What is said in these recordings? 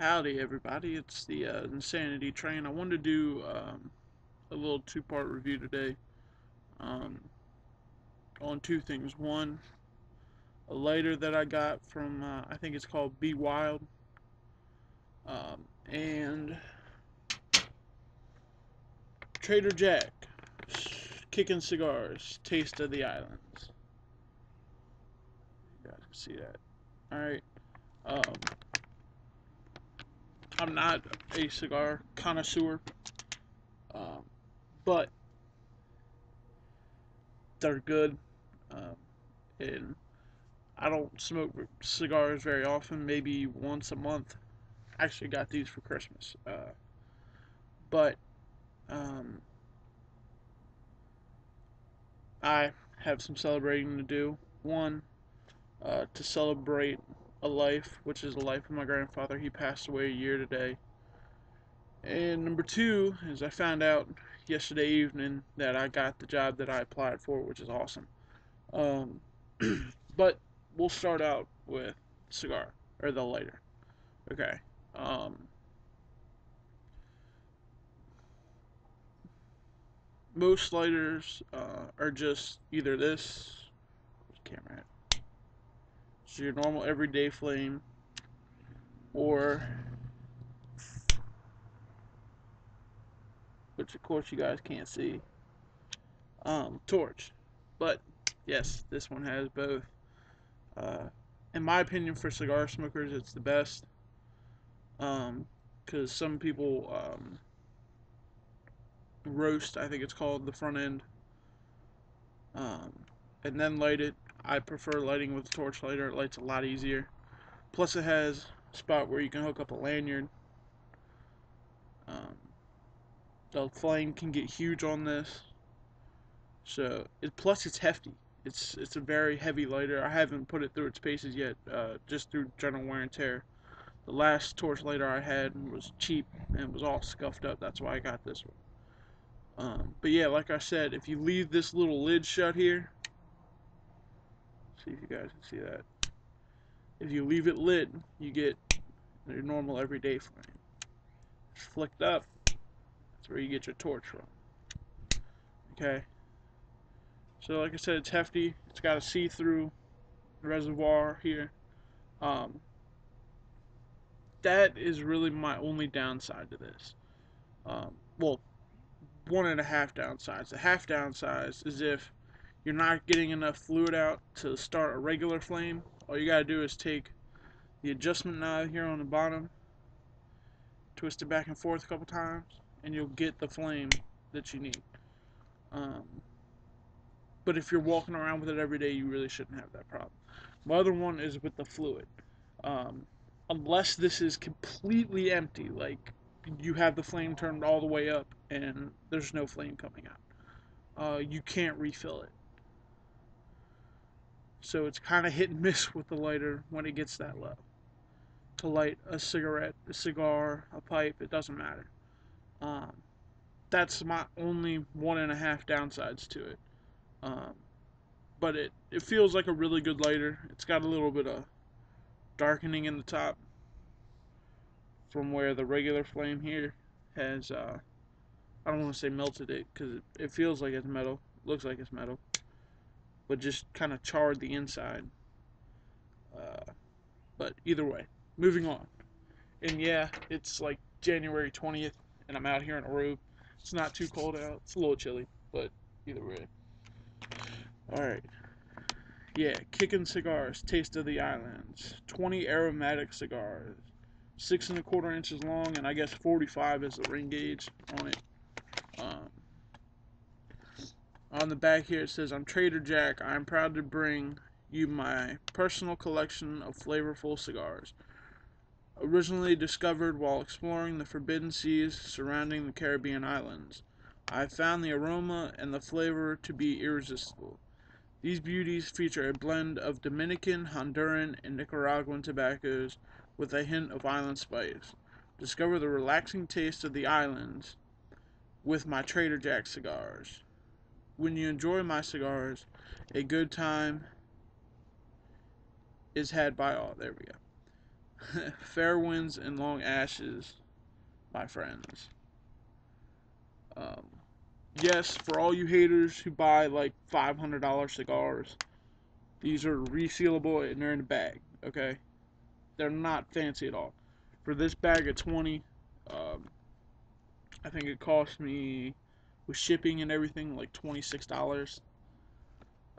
Howdy, everybody. It's the Insanity Train. I wanted to do a little two-part review today um, on two things. One, a lighter that I got from, I think it's called Be Wild, and Trader Jack, Kicking Cigars, Taste of the Islands. You guys can see that. Alright. Um, I'm not a cigar connoisseur, um, but they're good. Um, and I don't smoke cigars very often, maybe once a month. Actually, got these for Christmas. But um, I have some celebrating to do. One, to celebrate a life, which is the life of my grandfather. He passed away a year today. And number two is I found out yesterday evening that I got the job that I applied for, which is awesome. Um, but we'll start out with the cigar, or the lighter. Okay. Um, Most lighters are just either this camera, so your normal everyday flame, or which of course you guys can't see, torch. But yes, this one has both. Uh, in my opinion, for cigar smokers, it's the best. Because some people roast, I think it's called, the front end, um, and then light it. I prefer lighting with a torch lighter. It lights a lot easier. Plus, it has a spot where you can hook up a lanyard. Um, the flame can get huge on this. So, plus it's hefty. It's a very heavy lighter. I haven't put it through its paces yet, just through general wear and tear. The last torch lighter I had was cheap and was all scuffed up. That's why I got this one. But yeah, like I said, if you leave this little lid shut here, see if you guys can see that. If you leave it lit, you get your normal everyday flame. It's flicked up. That's where you get your torch from. Okay. So like I said, it's hefty. It's got a see-through reservoir here. Um, that is really my only downside to this. Well, one and a half downsides. The half downside is if you're not getting enough fluid out to start a regular flame, all you gotta do is take the adjustment knob here on the bottom, twist it back and forth a couple times, and you'll get the flame that you need. Um, but if you're walking around with it every day, you really shouldn't have that problem. My other one is with the fluid. Um, Unless this is completely empty, like you have the flame turned all the way up and there's no flame coming out, you can't refill it. So it's kind of hit and miss with the lighter when it gets that low. To light a cigarette, a cigar, a pipe, it doesn't matter. Um, that's my only one and a half downsides to it. Um, but it feels like a really good lighter. It's got a little bit of darkening in the top from where the regular flame here has, I don't want to say melted it because it feels like it's metal, looks like it's metal, but just kind of charred the inside. Uh, but either way, moving on. And yeah, it's like January 20th, and I'm out here in a robe. It's not too cold out. It's a little chilly, but either way. Alright. Yeah, Kicking Cigars, Taste of the Islands. 20 aromatic cigars. 6 1/4 inches long, and I guess 45 is the ring gauge on it. Um, on the back here it says, I'm Trader Jack. I'm proud to bring you my personal collection of flavorful cigars. Originally discovered while exploring the forbidden seas surrounding the Caribbean islands, I found the aroma and the flavor to be irresistible. These beauties feature a blend of Dominican, Honduran, and Nicaraguan tobaccos with a hint of island spice. Discover the relaxing taste of the islands with my Trader Jack cigars. When you enjoy my cigars, a good time is had by all. There we go. Fair winds and long ashes, my friends. Um, yes, for all you haters who buy like $500 cigars, these are resealable and they're in a bag. Okay, they're not fancy at all. For this bag of 20, um, I think it cost me with shipping and everything like $26.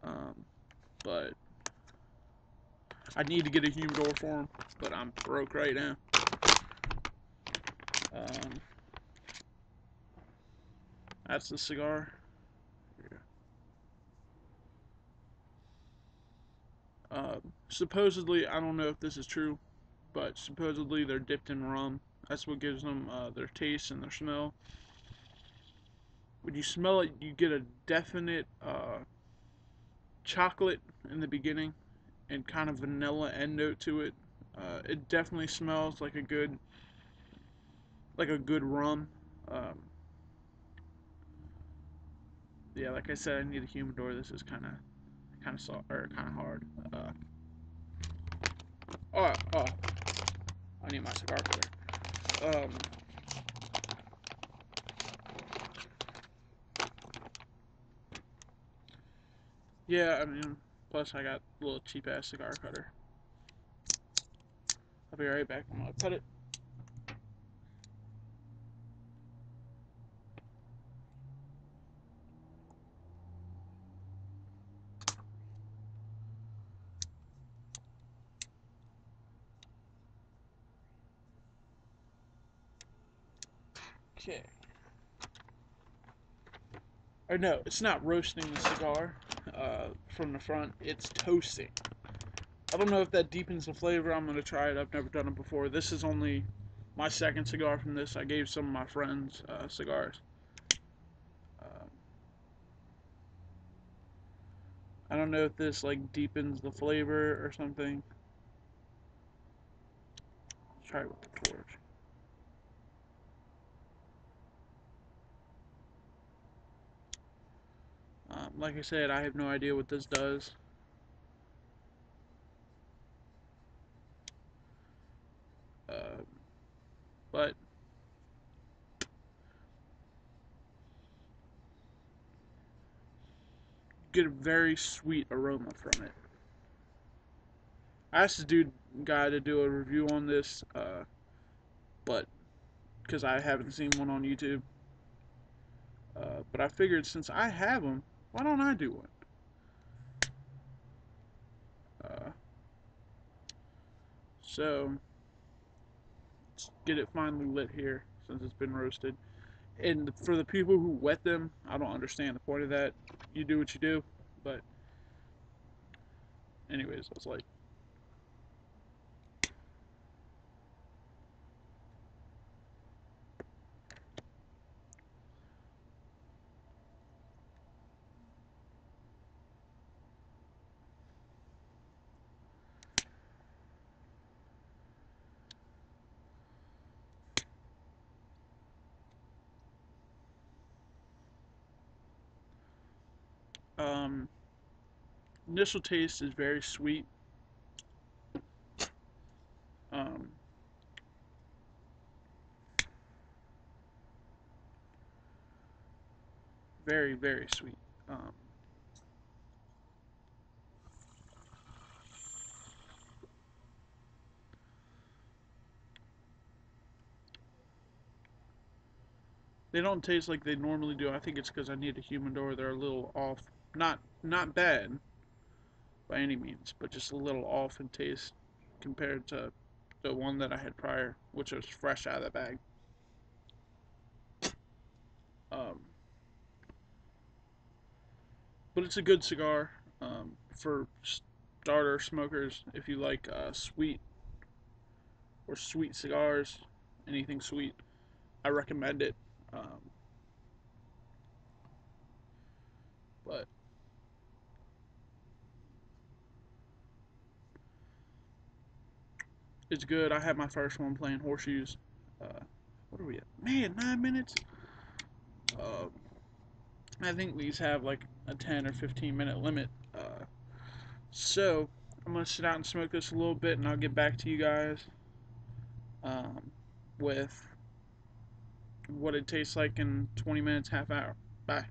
Um, but I need to get a humidor for them, but I'm broke right now. Um, that's the cigar. Supposedly, I don't know if this is true, but supposedly they're dipped in rum. That's what gives them their taste and their smell. When you smell it, you get a definite chocolate in the beginning and kind of vanilla end note to it. It definitely smells like a good rum. Um, yeah, like I said, I need a humidor. This is kind of soft or kind of hard. Oh, I need my cigar cutter. Yeah, I mean, plus I got a little cheap ass cigar cutter. I'll be right back. I'm gonna cut it. Okay. Or no, it's not roasting the cigar from the front. It's toasting. I don't know if that deepens the flavor. I'm gonna try it. I've never done it before. This is only my second cigar from this. I gave some of my friends cigars. Um, I don't know if this like deepens the flavor or something. Let's try it with the torch. Like I said, I have no idea what this does. Uh, but get a very sweet aroma from it. I asked this guy to do a review on this, but because I haven't seen one on YouTube. But I figured since I have them, why don't I do one? Uh, so let's get it finally lit here since it's been roasted. And for the people who wet them, I don't understand the point of that. You do what you do, but anyways, I was like, um, initial taste is very sweet. Um, very, very sweet. Um, they don't taste like they normally do. I think it's because I need a humidor. They're a little off. Not bad by any means, but just a little off in taste compared to the one that I had prior, which was fresh out of the bag. Um, but it's a good cigar for starter smokers. If you like sweet or sweet cigars, anything sweet, I recommend it. Um, but it's good. I had my first one playing horseshoes. What are we at? Man, 9 minutes. Uh, I think these have like a 10 or 15 minute limit. So I'm gonna sit out and smoke this a little bit, and I'll get back to you guys. um, with what it tastes like in 20 minutes, half hour. Bye.